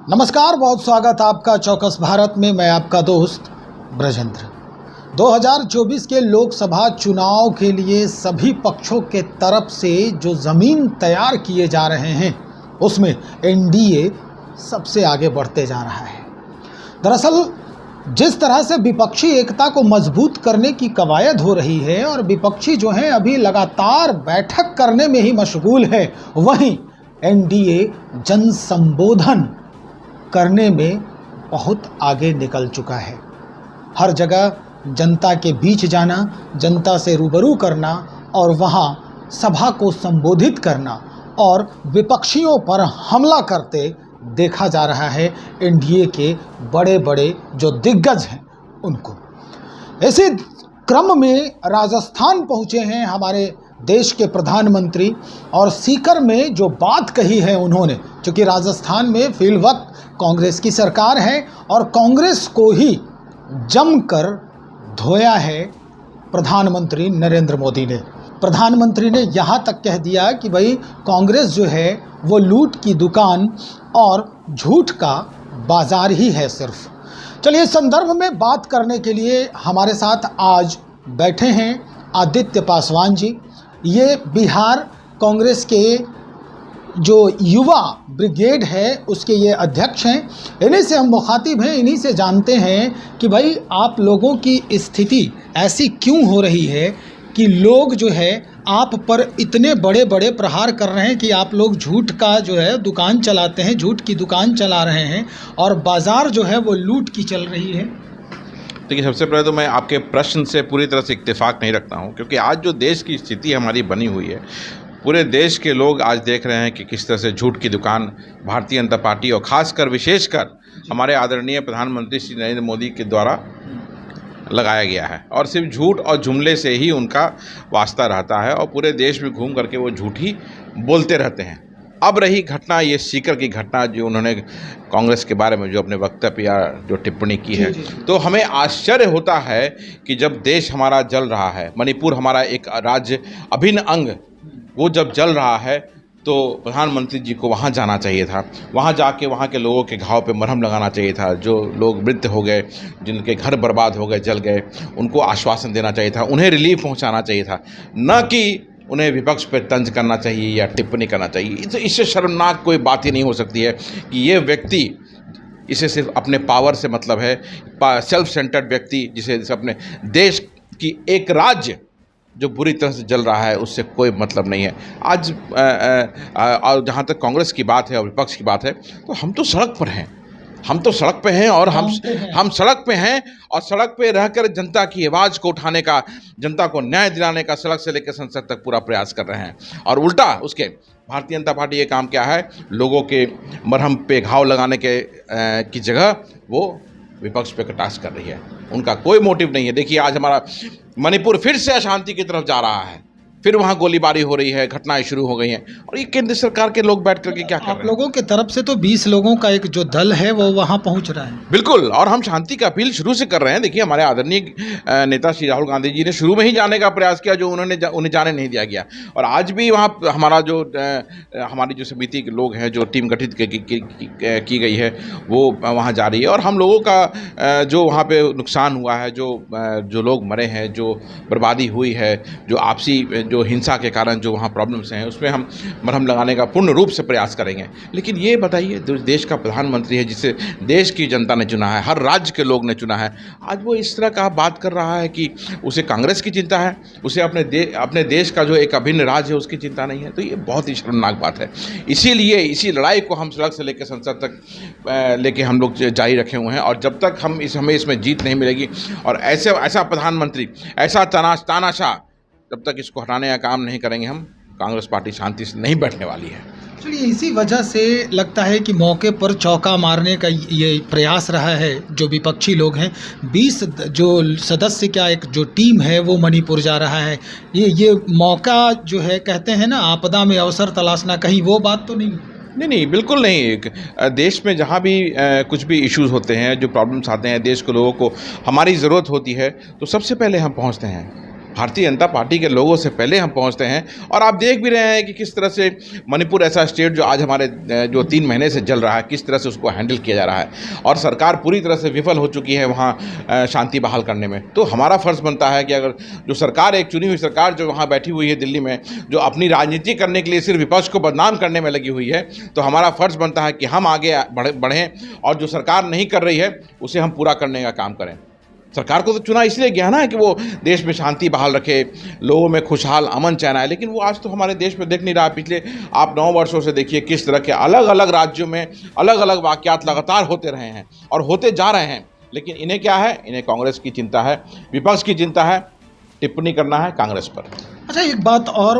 नमस्कार, बहुत स्वागत आपका चौकस भारत में। मैं आपका दोस्त ब्रजेंद्र। 2024 के लोकसभा चुनाव के लिए सभी पक्षों के तरफ से जो ज़मीन तैयार किए जा रहे हैं उसमें एनडीए सबसे आगे बढ़ते जा रहा है। दरअसल जिस तरह से विपक्षी एकता को मजबूत करने की कवायद हो रही है और विपक्षी जो हैं अभी लगातार बैठक करने में ही मशगूल है, वहीं एनडीए जन संबोधन करने में बहुत आगे निकल चुका है। हर जगह जनता के बीच जाना, जनता से रूबरू करना और वहाँ सभा को संबोधित करना और विपक्षियों पर हमला करते देखा जा रहा है एनडीए के बड़े बड़े जो दिग्गज हैं उनको। इसी क्रम में राजस्थान पहुँचे हैं हमारे देश के प्रधानमंत्री और सीकर में जो बात कही है उन्होंने, क्योंकि राजस्थान में फिलवक्त कांग्रेस की सरकार है और कांग्रेस को ही जमकर धोया है प्रधानमंत्री नरेंद्र मोदी ने। प्रधानमंत्री ने यहाँ तक कह दिया कि भाई कांग्रेस जो है वो लूट की दुकान और झूठ का बाजार ही है सिर्फ। चलिए, इस संदर्भ में बात करने के लिए हमारे साथ आज बैठे हैं आदित्य पासवान जी। ये बिहार कांग्रेस के जो युवा ब्रिगेड है उसके ये अध्यक्ष हैं। इन्हीं से हम मुखातिब हैं, इन्हीं से जानते हैं कि भाई आप लोगों की स्थिति ऐसी क्यों हो रही है कि लोग जो है आप पर इतने बड़े बड़े प्रहार कर रहे हैं कि आप लोग झूठ का जो है दुकान चलाते हैं, झूठ की दुकान चला रहे हैं और बाज़ार जो है वो लूट की चल रही है। देखिए, सबसे पहले तो मैं आपके प्रश्न से पूरी तरह से इत्तेफाक नहीं रखता हूं, क्योंकि आज जो देश की स्थिति हमारी बनी हुई है, पूरे देश के लोग आज देख रहे हैं कि किस तरह से झूठ की दुकान भारतीय जनता पार्टी और ख़ासकर विशेषकर हमारे आदरणीय प्रधानमंत्री श्री नरेंद्र मोदी के द्वारा लगाया गया है। और सिर्फ झूठ और जुमले से ही उनका वास्ता रहता है और पूरे देश में घूम करके वो झूठ ही बोलते रहते हैं। अब रही घटना, ये सीकर की घटना जो उन्होंने कांग्रेस के बारे में जो अपने वक्तव्य या जो टिप्पणी की है, तो हमें आश्चर्य होता है कि जब देश हमारा जल रहा है, मणिपुर हमारा एक राज्य अभिन्न अंग, वो जब जल रहा है तो प्रधानमंत्री जी को वहाँ जाना चाहिए था। वहाँ जाके वहाँ के लोगों के घाव पे मरहम लगाना चाहिए था। जो लोग मृत हो गए, जिनके घर बर्बाद हो गए, जल गए, उनको आश्वासन देना चाहिए था, उन्हें रिलीफ पहुँचाना चाहिए था, न कि उन्हें विपक्ष पर तंज करना चाहिए या टिप्पणी करना चाहिए। तो इससे शर्मनाक कोई बात ही नहीं हो सकती है कि ये व्यक्ति, इसे सिर्फ अपने पावर से मतलब है, सेल्फ सेंटर्ड व्यक्ति जिसे अपने देश की एक राज्य जो बुरी तरह से जल रहा है उससे कोई मतलब नहीं है। आज और जहाँ तक कांग्रेस की बात है और विपक्ष की बात है, तो हम तो सड़क पर हैं, हम तो सड़क पे हैं और हम सड़क पे हैं और सड़क पे रहकर जनता की आवाज़ को उठाने का, जनता को न्याय दिलाने का सड़क से लेकर संसद तक पूरा प्रयास कर रहे हैं। और उल्टा उसके भारतीय जनता पार्टी ये काम क्या है, लोगों के मरहम पे घाव लगाने के की जगह वो विपक्ष पे कटाक्ष कर रही है। उनका कोई मोटिव नहीं है। देखिए, आज हमारा मणिपुर फिर से अशांति की तरफ जा रहा है, फिर वहाँ गोलीबारी हो रही है, घटनाएं शुरू हो गई हैं और ये केंद्र सरकार के लोग बैठ करके क्या कर रहे हैं? आप लोगों की तरफ से तो 20 लोगों का एक जो दल है वो वहाँ पहुँच रहा है। बिल्कुल, और हम शांति का अपील शुरू से कर रहे हैं। देखिए, हमारे आदरणीय नेता श्री राहुल गांधी जी ने शुरू में ही जाने का प्रयास किया, जो उन्हें जाने नहीं दिया गया। और आज भी वहाँ हमारा जो हमारी जो समिति के लोग हैं, जो टीम गठित की गई है, वो वहाँ जा रही है। और हम लोगों का जो वहाँ पे नुकसान हुआ है, जो लोग मरे हैं, जो बर्बादी हुई है, जो आपसी जो हिंसा के कारण जो वहाँ प्रॉब्लम्स हैं, उसमें हम मरहम लगाने का पूर्ण रूप से प्रयास करेंगे। लेकिन ये बताइए, देश का प्रधानमंत्री है जिसे देश की जनता ने चुना है, हर राज्य के लोग ने चुना है, आज वो इस तरह का बात कर रहा है कि उसे कांग्रेस की चिंता है, उसे अपने देश का जो एक अभिन्न राज्य है उसकी चिंता नहीं है। तो ये बहुत ही शर्मनाक बात है। इसीलिए इसी लड़ाई को हम सड़क से लेकर संसद तक लेके हम लोग जारी रखे हुए हैं। और जब तक हमें इसमें जीत नहीं मिलेगी और ऐसा प्रधानमंत्री, ऐसा तानाशाह, जब तक इसको हटाने का काम नहीं करेंगे, हम कांग्रेस पार्टी शांति से नहीं बैठने वाली है। चलिए, इसी वजह से लगता है कि मौके पर चौका मारने का ये प्रयास रहा है जो विपक्षी लोग हैं। 20 जो सदस्य का एक जो टीम है वो मणिपुर जा रहा है। ये मौका जो है, कहते हैं ना, आपदा में अवसर तलाशना, कहीं वो बात तो नहीं? नहीं, बिल्कुल नहीं। देश में जहाँ भी कुछ भी इश्यूज़ होते हैं, जो प्रॉब्लम्स आते हैं, देश के लोगों को हमारी ज़रूरत होती है, तो सबसे पहले हम पहुँचते हैं। भारतीय जनता पार्टी के लोगों से पहले हम पहुंचते हैं। और आप देख भी रहे हैं कि किस तरह से मणिपुर ऐसा स्टेट जो आज हमारे जो 3 महीने से जल रहा है, किस तरह से उसको हैंडल किया जा रहा है और सरकार पूरी तरह से विफल हो चुकी है वहाँ शांति बहाल करने में। तो हमारा फ़र्ज़ बनता है कि अगर जो सरकार, एक चुनी हुई सरकार जो वहाँ बैठी हुई है दिल्ली में, जो अपनी राजनीति करने के लिए सिर्फ विपक्ष को बदनाम करने में लगी हुई है, तो हमारा फ़र्ज़ बनता है कि हम आगे बढ़ें और जो सरकार नहीं कर रही है उसे हम पूरा करने का काम करें। सरकार को तो चुना इसलिए गया ना कि वो देश में शांति बहाल रखे, लोगों में खुशहाल अमन चैन आए, लेकिन वो आज तो हमारे देश में दिख नहीं रहा। पिछले आप 9 वर्षों से देखिए किस तरह के अलग अलग राज्यों में अलग अलग वाक़यात लगातार होते रहे हैं और होते जा रहे हैं। लेकिन इन्हें क्या है, इन्हें कांग्रेस की चिंता है, विपक्ष की चिंता है, टिप्पणी करना है कांग्रेस पर। अच्छा, एक बात और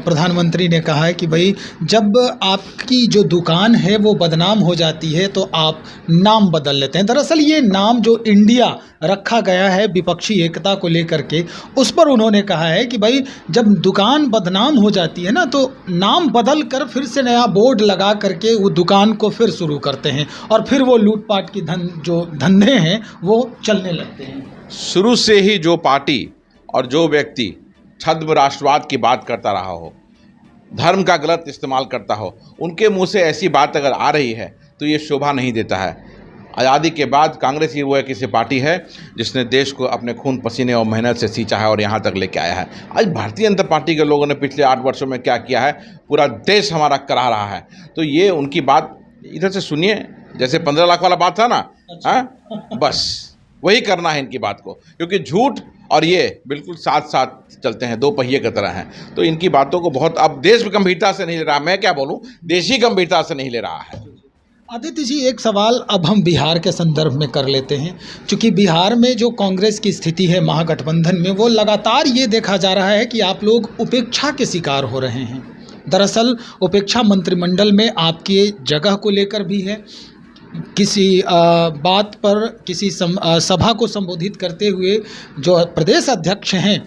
प्रधानमंत्री ने कहा है कि भाई जब आपकी जो दुकान है वो बदनाम हो जाती है तो आप नाम बदल लेते हैं। दरअसल ये नाम जो इंडिया रखा गया है विपक्षी एकता को लेकर के, उस पर उन्होंने कहा है कि भाई जब दुकान बदनाम हो जाती है ना तो नाम बदल कर फिर से नया बोर्ड लगा करके वो दुकान को फिर शुरू करते हैं और फिर वो लूटपाट की जो धंधे हैं वो चलने लगते हैं। शुरू से ही जो पार्टी और जो व्यक्ति छद्म राष्ट्रवाद की बात करता रहा हो, धर्म का गलत इस्तेमाल करता हो, उनके मुंह से ऐसी बात अगर आ रही है तो ये शोभा नहीं देता है। आज़ादी के बाद कांग्रेस ही वो एक ऐसी पार्टी है जिसने देश को अपने खून पसीने और मेहनत से सींचा है और यहाँ तक लेके आया है। आज भारतीय जनता पार्टी के लोगों ने पिछले 8 वर्षों में क्या किया है, पूरा देश हमारा करा रहा है। तो ये उनकी बात इधर से सुनिए, जैसे 15 लाख वाला बात था ना, हाँ, बस वही करना है इनकी बात को, क्योंकि झूठ और ये बिल्कुल साथ साथ चलते हैं, 2 पहिए की तरह हैं। तो इनकी बातों को बहुत अब देश गंभीरता से नहीं ले रहा, मैं क्या बोलूं, देशी गंभीरता से नहीं ले रहा है। आदित्य जी, एक सवाल अब हम बिहार के संदर्भ में कर लेते हैं, क्योंकि बिहार में जो कांग्रेस की स्थिति है महागठबंधन में, वो लगातार ये देखा जा रहा है कि आप लोग उपेक्षा के शिकार हो रहे हैं। दरअसल उपेक्षा मंत्रिमंडल में आपकी जगह को लेकर भी है, किसी बात पर किसी सभा को संबोधित करते हुए जो प्रदेश अध्यक्ष हैं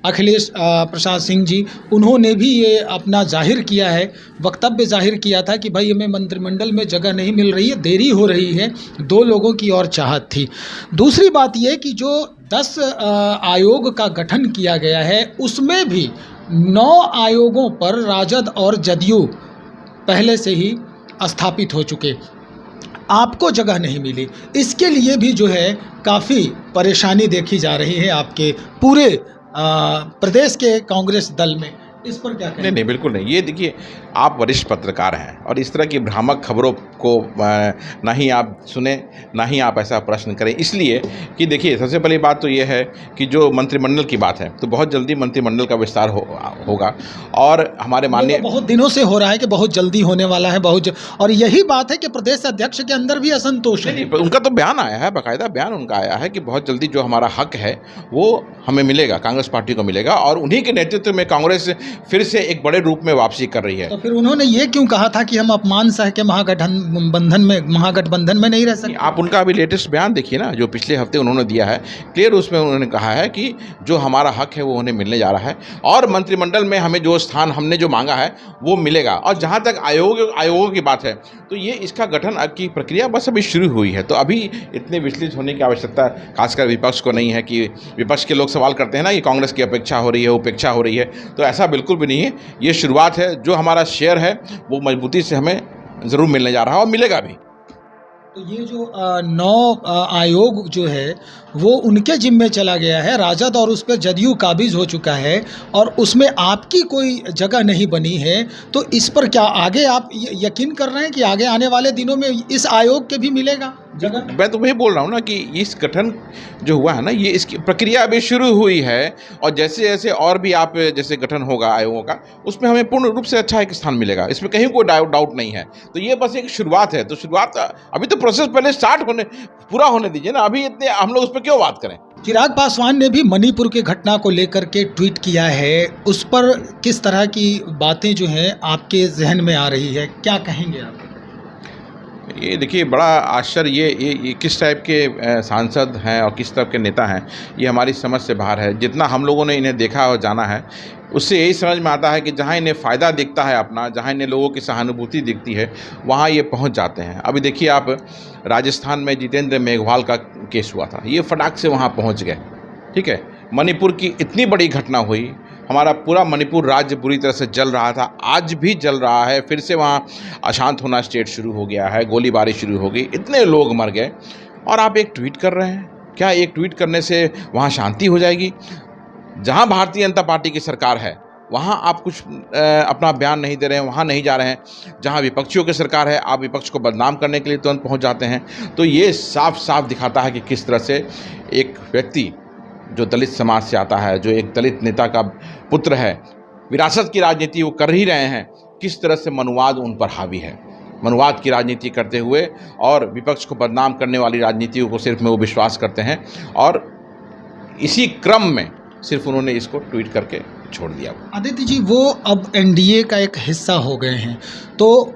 अखिलेश प्रसाद सिंह जी, उन्होंने भी ये अपना जाहिर किया है, वक्तव्य जाहिर किया था कि भाई हमें मंत्रिमंडल में जगह नहीं मिल रही है, देरी हो रही है, 2 लोगों की और चाहत थी। दूसरी बात ये कि जो 10 आयोग का गठन किया गया है उसमें भी 9 आयोगों पर राजद और जदयू पहले से ही स्थापित हो चुके, आपको जगह नहीं मिली। इसके लिए भी जो है काफ़ी परेशानी देखी जा रही है आपके पूरे प्रदेश के कांग्रेस दल में। इस पर क्या कहें? नहीं, बिल्कुल नहीं। ये देखिए, आप वरिष्ठ पत्रकार हैं और इस तरह की भ्रामक खबरों को ना ही आप सुने, ना ही आप ऐसा प्रश्न करें, इसलिए कि देखिए सबसे पहली बात तो ये है कि जो मंत्रिमंडल की बात है तो बहुत जल्दी मंत्रिमंडल का विस्तार होगा और हमारे माननीय बहुत दिनों से हो रहा है कि बहुत जल्दी होने वाला है, और यही बात है कि प्रदेश अध्यक्ष के अंदर भी असंतोष है। नहीं, उनका तो बयान आया है, बाकायदा बयान उनका आया है कि बहुत जल्दी जो हमारा हक है वो हमें मिलेगा, कांग्रेस पार्टी को मिलेगा और उन्हीं के नेतृत्व में कांग्रेस फिर से एक बड़े रूप में वापसी कर रही है। तो फिर उन्होंने ये क्यों कहा था कि हम अपमान सह के महागठबंधन में नहीं रह सकते? आप उनका अभी लेटेस्ट बयान देखिए ना, जो पिछले हफ्ते उन्होंने दिया है, क्लियर उसमें उन्होंने कहा है कि जो हमारा हक है वो उन्हें मिलने जा रहा है और मंत्रिमंडल में हमें जो स्थान हमने जो मांगा है वो मिलेगा। और जहाँ तक आयोगों की बात है तो ये इसका गठन की प्रक्रिया बस अभी शुरू हुई है, तो अभी इतने विचलित होने की आवश्यकता खासकर विपक्ष को नहीं है। कि विपक्ष के लोग सवाल करते हैं ना कि कांग्रेस की अपेक्षा हो रही है, उपेक्षा हो रही है, तो ऐसा बिल्कुल भी नहीं है। ये शुरुआत है, जो हमारा शेयर है वो मजबूती से हमें ज़रूर मिलने जा रहा है और मिलेगा भी। तो ये जो 9 आयोग जो है वो उनके जिम्मे चला गया है, राजद और उस पर जदयू काबिज हो चुका है और उसमें आपकी कोई जगह नहीं बनी है। तो इस पर क्या आगे आप यकीन कर रहे हैं कि आगे आने वाले दिनों में इस आयोग के भी मिलेगा जगह? मैं तो वही बोल रहा हूँ ना कि इस गठन जो हुआ है ना, ये इसकी प्रक्रिया अभी शुरू हुई है और जैसे जैसे और भी आप जैसे गठन होगा आयोगों का, उसमें हमें पूर्ण रूप से अच्छा एक स्थान मिलेगा, इसमें कहीं कोई डाउट नहीं है। तो ये बस एक शुरुआत है, तो शुरुआत अभी तो प्रोसेस पहले पूरा होने दीजिए ना, अभी इतने हम लोग उस पर क्यों बात करें। चिराग पासवान ने भी मणिपुर की घटना को लेकर के ट्वीट किया है, उस पर किस तरह की बातें जो हैं आपके जहन में आ रही है, क्या कहेंगे आप? ये देखिए, बड़ा आश्चर्य, ये किस टाइप के सांसद हैं और किस टाइप के नेता हैं, ये हमारी समझ से बाहर है। जितना हम लोगों ने इन्हें देखा और जाना है उससे यही समझ में आता है कि जहाँ इन्हें फ़ायदा दिखता है अपना, जहाँ इन्हें लोगों की सहानुभूति दिखती है, वहाँ ये पहुँच जाते हैं। अभी देखिए आप, राजस्थान में जितेंद्र मेघवाल का केस हुआ था, ये फटाक से वहाँ पहुँच गए, ठीक है, मणिपुर की इतनी बड़ी घटना हुई, हमारा पूरा मणिपुर राज्य बुरी तरह से जल रहा था, आज भी जल रहा है, फिर से वहाँ अशांत होना स्टेट शुरू हो गया है, गोलीबारी शुरू हो गई, इतने लोग मर गए और आप एक ट्वीट कर रहे हैं। क्या एक ट्वीट करने से वहाँ शांति हो जाएगी? जहाँ भारतीय जनता पार्टी की सरकार है वहाँ आप कुछ अपना बयान नहीं दे रहे हैं, वहाँ नहीं जा रहे हैं। जहाँ विपक्षियों की सरकार है आप विपक्ष को बदनाम करने के लिए तुरंत पहुँच जाते हैं। तो ये साफ साफ दिखाता है कि किस तरह से एक व्यक्ति जो दलित समाज से आता है, जो एक दलित नेता का पुत्र है, विरासत की राजनीति वो कर ही रहे हैं, किस तरह से मनुवाद उन पर हावी है। मनुवाद की राजनीति करते हुए और विपक्ष को बदनाम करने वाली राजनीतियों को सिर्फ में वो विश्वास करते हैं और इसी क्रम में सिर्फ उन्होंने इसको ट्वीट करके छोड़ दिया। आदित्य जी, वो अब एनडीए का एक हिस्सा हो गए हैं, तो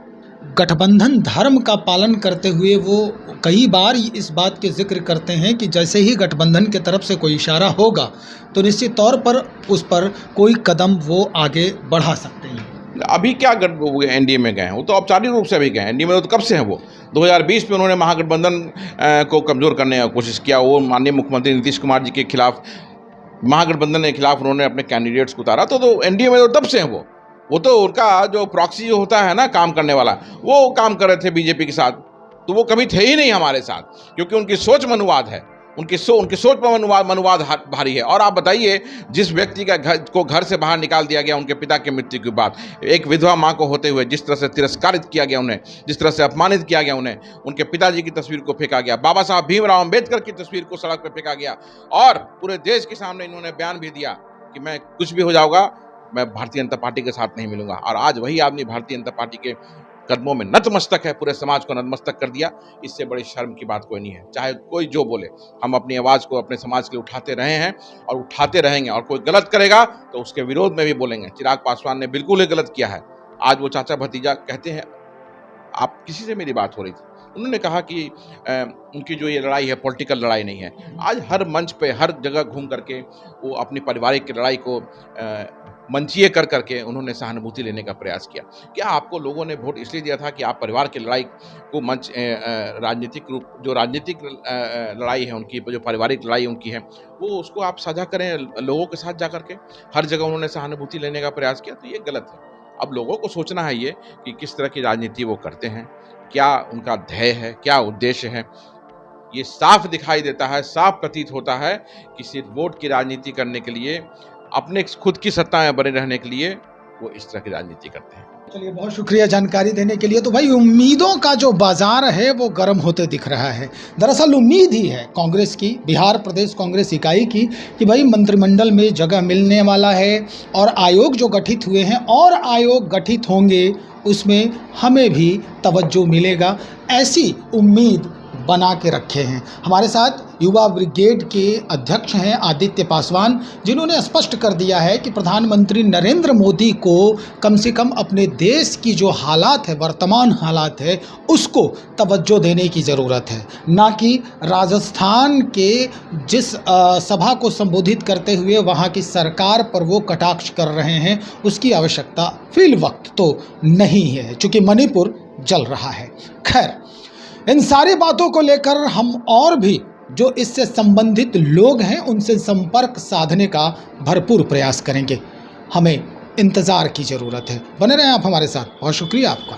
गठबंधन धर्म का पालन करते हुए वो कई बार इस बात के जिक्र करते हैं कि जैसे ही गठबंधन की तरफ से कोई इशारा होगा तो निश्चित तौर पर उस पर कोई कदम वो आगे बढ़ा सकते हैं। अभी क्या एनडीए में गए हैं? वो तो औपचारिक रूप से अभी गए हैं। एनडीए में तो कब से हैं वो? 2020 में उन्होंने महागठबंधन को कमज़ोर करने का कोशिश किया। वो माननीय मुख्यमंत्री नीतीश कुमार जी के खिलाफ, महागठबंधन के खिलाफ उन्होंने अपने कैंडिडेट्स को उतारा। तो एनडीए में तो तब से हैं वो तो उनका जो प्रॉक्सी जो होता है ना, काम करने वाला, वो काम कर रहे थे बीजेपी के साथ। तो वो कभी थे ही नहीं हमारे साथ, क्योंकि उनकी सोच मनुवाद है, उनकी सोच पर मनुवाद भारी है। और आप बताइए, जिस व्यक्ति का घर से बाहर निकाल दिया गया उनके पिता की मृत्यु के बाद, एक विधवा माँ को होते हुए जिस तरह से तिरस्कारित किया गया उन्हें, जिस तरह से अपमानित किया गया उन्हें, उनके पिताजी की तस्वीर को फेंका गया, बाबा साहब भीमराव अम्बेडकर की तस्वीर को सड़क पर फेंका गया और पूरे देश के सामने इन्होंने बयान भी दिया कि मैं कुछ भी हो जाऊँगा, मैं भारतीय जनता पार्टी के साथ नहीं मिलूंगा। और आज वही आदमी भारतीय जनता पार्टी के कदमों में नतमस्तक है, पूरे समाज को नतमस्तक कर दिया। इससे बड़ी शर्म की बात कोई नहीं है। चाहे कोई जो बोले, हम अपनी आवाज़ को अपने समाज के लिए उठाते रहे हैं और उठाते रहेंगे, और कोई गलत करेगा तो उसके विरोध में भी बोलेंगे। चिराग पासवान ने बिल्कुल ही गलत किया है। आज वो चाचा भतीजा कहते हैं, आप किसी से मेरी बात हो रही थी, उन्होंने कहा कि उनकी जो ये लड़ाई है पॉलिटिकल लड़ाई नहीं है। आज हर मंच पे, हर जगह घूम करके वो अपनी पारिवारिक लड़ाई को मंचीय कर करके उन्होंने सहानुभूति लेने का प्रयास किया। क्या आपको लोगों ने वोट इसलिए दिया था कि आप परिवार की लड़ाई को मंच राजनीतिक लड़ाई है उनकी, जो पारिवारिक लड़ाई उनकी है, वो उसको आप साझा करें लोगों के साथ जा करके? हर जगह उन्होंने सहानुभूति लेने का प्रयास किया, तो ये गलत है। अब लोगों को सोचना है ये कि किस तरह की राजनीति वो करते हैं, क्या उनका ध्येय है, क्या उद्देश्य है। ये साफ दिखाई देता है, साफ प्रतीत होता है कि सिर्फ वोट की राजनीति करने के लिए, अपने खुद की सत्ता में बने रहने के लिए वो इस तरह की राजनीति करते हैं। चलिए, बहुत शुक्रिया जानकारी देने के लिए। तो भाई, उम्मीदों का जो बाजार है वो गर्म होते दिख रहा है। दरअसल उम्मीद ही है कांग्रेस की, बिहार प्रदेश कांग्रेस इकाई की, कि भाई मंत्रिमंडल में जगह मिलने वाला है और आयोग जो गठित हुए हैं और आयोग गठित होंगे उसमें हमें भी तवज्जो मिलेगा, ऐसी उम्मीद बना के रखे हैं। हमारे साथ युवा ब्रिगेड के अध्यक्ष हैं आदित्य पासवान, जिन्होंने स्पष्ट कर दिया है कि प्रधानमंत्री नरेंद्र मोदी को कम से कम अपने देश की जो हालात है, वर्तमान हालात है, उसको तवज्जो देने की ज़रूरत है, ना कि राजस्थान के जिस सभा को संबोधित करते हुए वहाँ की सरकार पर वो कटाक्ष कर रहे हैं, उसकी आवश्यकता फिल वक्त तो नहीं है, चूँकि मणिपुर जल रहा है। खैर, इन सारी बातों को लेकर हम और भी जो इससे संबंधित लोग हैं उनसे संपर्क साधने का भरपूर प्रयास करेंगे। हमें इंतज़ार की ज़रूरत है। बने रहें आप हमारे साथ। बहुत शुक्रिया आपका।